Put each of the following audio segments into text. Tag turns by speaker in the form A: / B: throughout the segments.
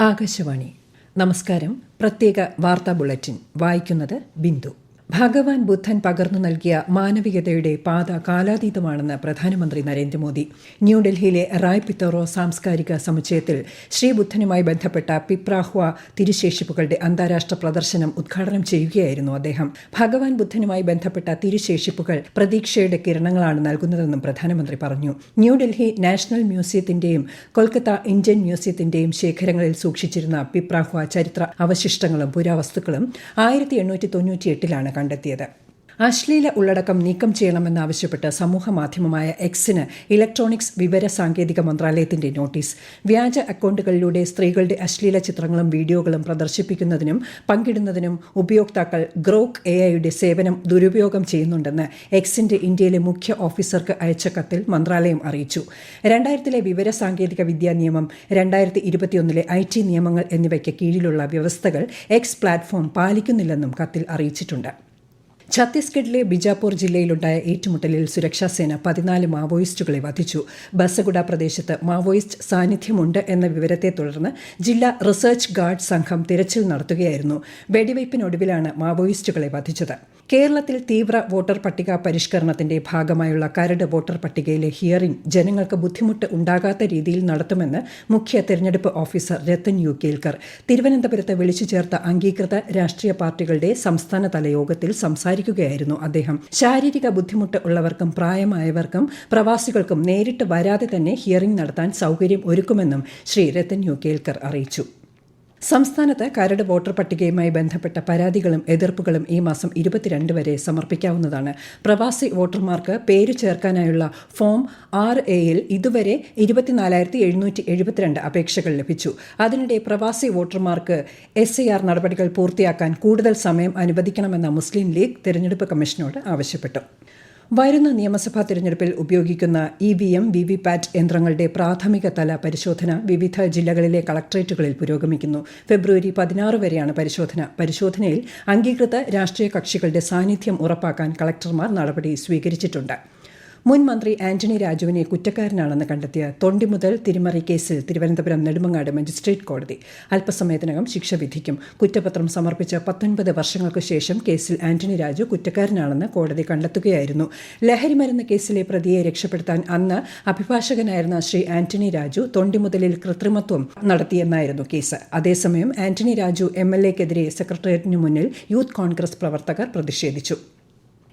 A: ആകാശവാണി. നമസ്കാരം. പ്രത്യേക വാർത്താ ബുള്ളറ്റിൻ വായിക്കുന്നത് ബിന്ദു. ഭഗവാൻ ബുദ്ധൻ പകർന്നു നൽകിയ മാനവികതയുടെ പാത കാലാതീതമാണെന്ന് പ്രധാനമന്ത്രി നരേന്ദ്രമോദി. ന്യൂഡൽഹിയിലെ റായ് പിത്തോറോ സാംസ്കാരിക സമുച്ചയത്തിൽ ശ്രീബുദ്ധനുമായി ബന്ധപ്പെട്ട പിപ്രാഹ്വ തിരുശേഷിപ്പുകളുടെ അന്താരാഷ്ട്ര പ്രദർശനം ഉദ്ഘാടനം ചെയ്യുകയായിരുന്നു അദ്ദേഹം. ഭഗവാൻ ബുദ്ധനുമായി ബന്ധപ്പെട്ട തിരുശേഷിപ്പുകൾ പ്രതീക്ഷയുടെ കിരണങ്ങളാണ് നൽകുന്നതെന്നും പ്രധാനമന്ത്രി പറഞ്ഞു. ന്യൂഡൽഹി നാഷണൽ മ്യൂസിയത്തിന്റെയും കൊൽക്കത്ത ഇന്ത്യൻ മ്യൂസിയത്തിന്റെയും ശേഖരങ്ങളിൽ സൂക്ഷിച്ചിരുന്ന പിപ്രാഹ്വ ചരിത്ര അവശിഷ്ടങ്ങളും പുരാവസ്തുക്കളും 1898 കണ്ടെത്തിയത്. അശ്ലീല ഉള്ളടക്കം നീക്കം ചെയ്യണമെന്നാവശ്യപ്പെട്ട് സമൂഹമാധ്യമമായ എക്സിന് ഇലക്ട്രോണിക്സ് വിവര സാങ്കേതിക മന്ത്രാലയത്തിന്റെ നോട്ടീസ്. വ്യാജ അക്കൌണ്ടുകളിലൂടെ സ്ത്രീകളുടെ അശ്ലീല ചിത്രങ്ങളും വീഡിയോകളും പ്രദർശിപ്പിക്കുന്നതിനും പങ്കിടുന്നതിനും ഉപയോക്താക്കൾ ഗ്രോക്ക് AI സേവനം ദുരുപയോഗം ചെയ്യുന്നുണ്ടെന്ന് എക്സിന്റെ ഇന്ത്യയിലെ മുഖ്യ ഓഫീസർക്ക് അയച്ച കത്തിൽ മന്ത്രാലയം അറിയിച്ചു. 2000 വിവര സാങ്കേതിക വിദ്യാ നിയമം, 2021 IT നിയമങ്ങൾ എന്നിവയ്ക്ക് കീഴിലുള്ള വ്യവസ്ഥകൾ എക്സ് പ്ലാറ്റ്ഫോം പാലിക്കുന്നില്ലെന്നും കത്തിൽ അറിയിച്ചിട്ടുണ്ട്. ഛത്തീസ്ഗഡിലെ ബിജാപൂർ ജില്ലയിലുണ്ടായ ഏറ്റുമുട്ടലിൽ സുരക്ഷാസേന 14 മാവോയിസ്റ്റുകളെ വധിച്ചു. ബസഗുഡ പ്രദേശത്ത് മാവോയിസ്റ്റ് സാന്നിധ്യമുണ്ട് എന്ന വിവരത്തെ തുടർന്ന് ജില്ലാ റിസർച്ച് ഗാർഡ് സംഘം തിരച്ചിൽ നടത്തുകയായിരുന്നു. വെടിവയ്പ്പിനൊടുവിലാണ് മാവോയിസ്റ്റുകളെ വധിച്ചത്. കേരളത്തിൽ തീവ്ര വോട്ടർ പട്ടിക പരിഷ്കരണത്തിന്റെ ഭാഗമായുള്ള കരട് വോട്ടർ പട്ടികയിലെ ഹിയറിംഗ് ജനങ്ങൾക്ക് ബുദ്ധിമുട്ട് ഉണ്ടാകാത്ത രീതിയിൽ നടത്തുമെന്ന് മുഖ്യ തെരഞ്ഞെടുപ്പ് ഓഫീസർ രത്തൻ യു കേൽക്കർ തിരുവനന്തപുരത്ത് വിളിച്ചു ചേർത്ത അംഗീകൃത രാഷ്ട്രീയ പാർട്ടികളുടെ സംസ്ഥാനതല യോഗത്തിൽ സംസാരിക്കുകയായിരുന്നു അദ്ദേഹം. ശാരീരിക ബുദ്ധിമുട്ട് ഉള്ളവർക്കും പ്രായമായവർക്കും പ്രവാസികൾക്കും നേരിട്ട് വരാതെ തന്നെ ഹിയറിംഗ് നടത്താൻ സൗകര്യം ഒരുക്കുമെന്നും ശ്രീ രത്തൻ യു കേൽക്കർ അറിയിച്ചു. സംസ്ഥാനത്ത് കരട് വോട്ടർ പട്ടികയുമായി ബന്ധപ്പെട്ട പരാതികളും എതിർപ്പുകളും ഈ മാസം 22 വരെ സമർപ്പിക്കാവുന്നതാണ്. പ്രവാസി വോട്ടർമാർക്ക് പേര് ചേർക്കാനായുള്ള ഫോം 6A ഇതുവരെ 24,772 അപേക്ഷകൾ ലഭിച്ചു. അതിനിടെ പ്രവാസി വോട്ടർമാർക്ക് SIR നടപടികൾ പൂർത്തിയാക്കാൻ കൂടുതൽ സമയം അനുവദിക്കണമെന്ന മുസ്ലിം ലീഗ് തെരഞ്ഞെടുപ്പ് കമ്മീഷനോട് ആവശ്യപ്പെട്ടു. വരുന്ന നിയമസഭാ തിരഞ്ഞെടുപ്പിൽ ഉപയോഗിക്കുന്ന EVM, VVPAT യന്ത്രങ്ങളുടെ പ്രാഥമിക തല പരിശോധന വിവിധ ജില്ലകളിലെ കളക്ടറേറ്റുകളിൽ പുരോഗമിക്കുന്നു. ഫെബ്രുവരി 16 വരെയാണ് പരിശോധന. പരിശോധനയിൽ അംഗീകൃത രാഷ്ട്രീയ കക്ഷികളുടെ സാന്നിധ്യം ഉറപ്പാക്കാൻ കളക്ടർമാർ നടപടി സ്വീകരിച്ചിട്ടുണ്ട്. മുൻ മന്ത്രി ആന്റണി രാജുവിനെ കുറ്റക്കാരനാണെന്ന് കണ്ടെത്തിയ തൊണ്ടി മുതൽ തിരിമറി കേസിൽ തിരുവനന്തപുരം നെടുമങ്ങാട് മജിസ്ട്രേറ്റ് കോടതി അല്പസമയത്തിനകം ശിക്ഷ വിധിക്കും. കുറ്റപത്രം സമർപ്പിച്ച 19 വർഷങ്ങൾക്ക് ശേഷം കേസിൽ ആന്റണി രാജു കുറ്റക്കാരനാണെന്ന് കോടതി കണ്ടെത്തുകയായിരുന്നു. ലഹരിമരുന്ന് കേസിലെ പ്രതിയെ രക്ഷപ്പെടുത്താൻ അന്ന് അഭിഭാഷകനായിരുന്ന ശ്രീ ആന്റണി രാജു തൊണ്ടിമുതലിൽ കൃത്രിമത്വം നടത്തിയെന്നായിരുന്നു കേസ്. അതേസമയം ആന്റണി രാജു MLAക്കെതിരെ സെക്രട്ടേറിയറ്റിനു മുന്നിൽ യൂത്ത് കോൺഗ്രസ് പ്രവർത്തകർ പ്രതിഷേധിച്ചു.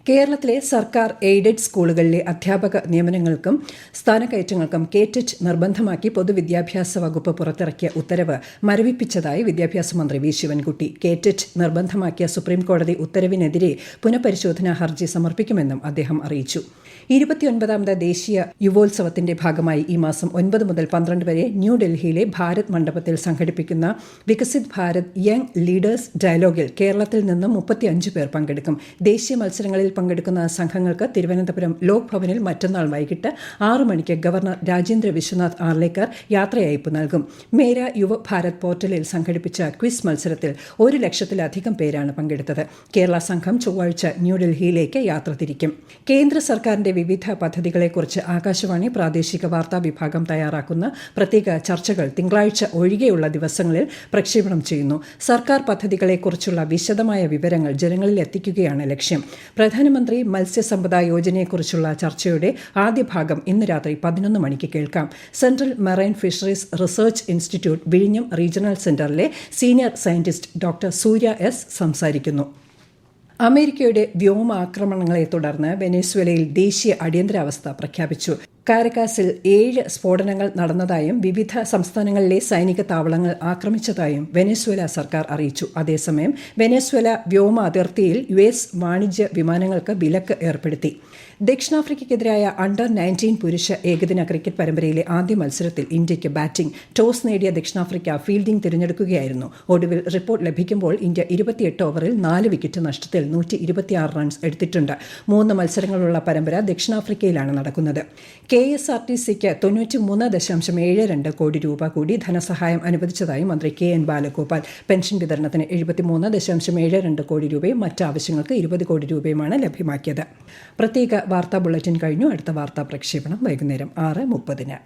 A: കേരളത്തിലെ സർക്കാർ എയ്ഡഡ് സ്കൂളുകളിലെ അധ്യാപക നിയമനങ്ങൾക്കും സ്ഥാനക്കയറ്റങ്ങൾക്കും KTET നിർബന്ധമാക്കി പൊതുവിദ്യാഭ്യാസ വകുപ്പ് പുറത്തിറക്കിയ ഉത്തരവ് മരവിപ്പിച്ചതായി വിദ്യാഭ്യാസ മന്ത്രി വി ശിവൻകുട്ടി. KTET നിർബന്ധമാക്കിയ സുപ്രീംകോടതി ഉത്തരവിനെതിരെ പുനഃപരിശോധനാ ഹർജി സമർപ്പിക്കുമെന്നും അദ്ദേഹം അറിയിച്ചു. 29ാമത് ദേശീയ യുവോത്സവത്തിന്റെ ഭാഗമായി ഈ മാസം 9 മുതൽ 12 വരെ ന്യൂഡൽഹിയിലെ ഭാരത് മണ്ഡപത്തിൽ സംഘടിപ്പിക്കുന്ന വികസിത് ഭാരത് യങ് ലീഡേഴ്സ് ഡയലോഗിൽ കേരളത്തിൽ നിന്നും 35 പേർ പങ്കെടുക്കും. ദേശീയ മത്സരങ്ങളിൽ പങ്കെടുക്കുന്ന സംഘങ്ങൾക്ക് തിരുവനന്തപുരം ലോക് ഭവനിൽ മറ്റന്നാൾ വൈകിട്ട് 6 മണിക്ക് ഗവർണർ രാജേന്ദ്ര വിശ്വനാഥ് ആർലേക്കർ യാത്രയയപ്പ് നൽകും. മേര യുവ ഭാരത് പോർട്ടലിൽ സംഘടിപ്പിച്ച ക്വിസ് മത്സരത്തിൽ 1 ലക്ഷത്തിലധികം പേരാണ് പങ്കെടുത്തത്. കേരള സംഘം ചൊവ്വാഴ്ച ന്യൂഡൽഹിയിലേക്ക് യാത്ര തിരിക്കും. കേന്ദ്ര സർക്കാരിന്റെ വിവിധ പദ്ധതികളെക്കുറിച്ച് ആകാശവാണി പ്രാദേശിക വാർത്താ വിഭാഗം തയ്യാറാക്കുന്ന പ്രത്യേക ചർച്ചകൾ തിങ്കളാഴ്ച ഒഴികെയുള്ള ദിവസങ്ങളിൽ പ്രക്ഷേപണം ചെയ്യുന്നു. സർക്കാർ പദ്ധതികളെക്കുറിച്ചുള്ള വിശദമായ വിവരങ്ങൾ ജനങ്ങളിൽ എത്തിക്കുകയാണ് ലക്ഷ്യം. പ്രധാനമന്ത്രി മത്സ്യസമ്പദ യോജനയെക്കുറിച്ചുള്ള ചർച്ചയുടെ ആദ്യ ഭാഗം ഇന്ന് രാത്രി 11 മണിക്ക് കേൾക്കാം. Central marine fisheries research institute വിഴിഞ്ഞം റീജിയണൽ സെന്ററിലെ സീനിയർ സയന്റിസ്റ്റ് ഡോക്ടർ സൂര്യ S സംസാരിക്കുന്നു. അമേരിക്കയുടെ വ്യോമാക്രമണങ്ങളെ തുടർന്ന് വെനസ്വേലയിൽ ദേശീയ അടിയന്തരാവസ്ഥ പ്രഖ്യാപിച്ചു. കാരക്കാസിൽ 7 സ്ഫോടനങ്ങൾ നടന്നതായും വിവിധ സംസ്ഥാനങ്ങളിലെ സൈനിക താവളങ്ങൾ ആക്രമിച്ചതായും വെനസ്വേല സർക്കാർ അറിയിച്ചു. അതേസമയം വെനസ്വേല വ്യോമ അതിർത്തിയിൽ US വാണിജ്യ വിമാനങ്ങൾക്ക് വിലക്ക് ഏർപ്പെടുത്തി. ദക്ഷിണാഫ്രിക്കയ്ക്കെതിരായ അണ്ടർ-19 പുരുഷ ഏകദിന ക്രിക്കറ്റ് പരമ്പരയിലെ ആദ്യ മത്സരത്തിൽ ഇന്ത്യയ്ക്ക് ബാറ്റിംഗ്. ടോസ് നേടിയ ദക്ഷിണാഫ്രിക്ക ഫീൽഡിംഗ് തിരഞ്ഞെടുക്കുകയായിരുന്നു. ഒടുവിൽ റിപ്പോർട്ട് ലഭിക്കുമ്പോൾ ഇന്ത്യ 28 ഓവറിൽ 4 വിക്കറ്റ് നഷ്ടത്തിൽ 126 റൺസ് എടുത്തിട്ടുണ്ട്. 3 മത്സരങ്ങളുള്ള പരമ്പര ദക്ഷിണാഫ്രിക്കയിലാണ് നടക്കുന്നത്. KSRTCക്ക് 93.72 കോടി രൂപ കൂടി ധനസഹായം അനുവദിച്ചതായി മന്ത്രി KN ബാലഗോപാൽ. പെൻഷൻ വിതരണത്തിന് 73.72 കോടി രൂപയും മറ്റ് ആവശ്യങ്ങൾക്ക് 20 കോടി രൂപയുമാണ് ലഭ്യമാക്കിയത്. പ്രത്യേക വാർത്താ ബുള്ളറ്റിൻ കഴിഞ്ഞു. അടുത്ത വാർത്താ പ്രക്ഷേപണം വൈകുന്നേരം 6:30.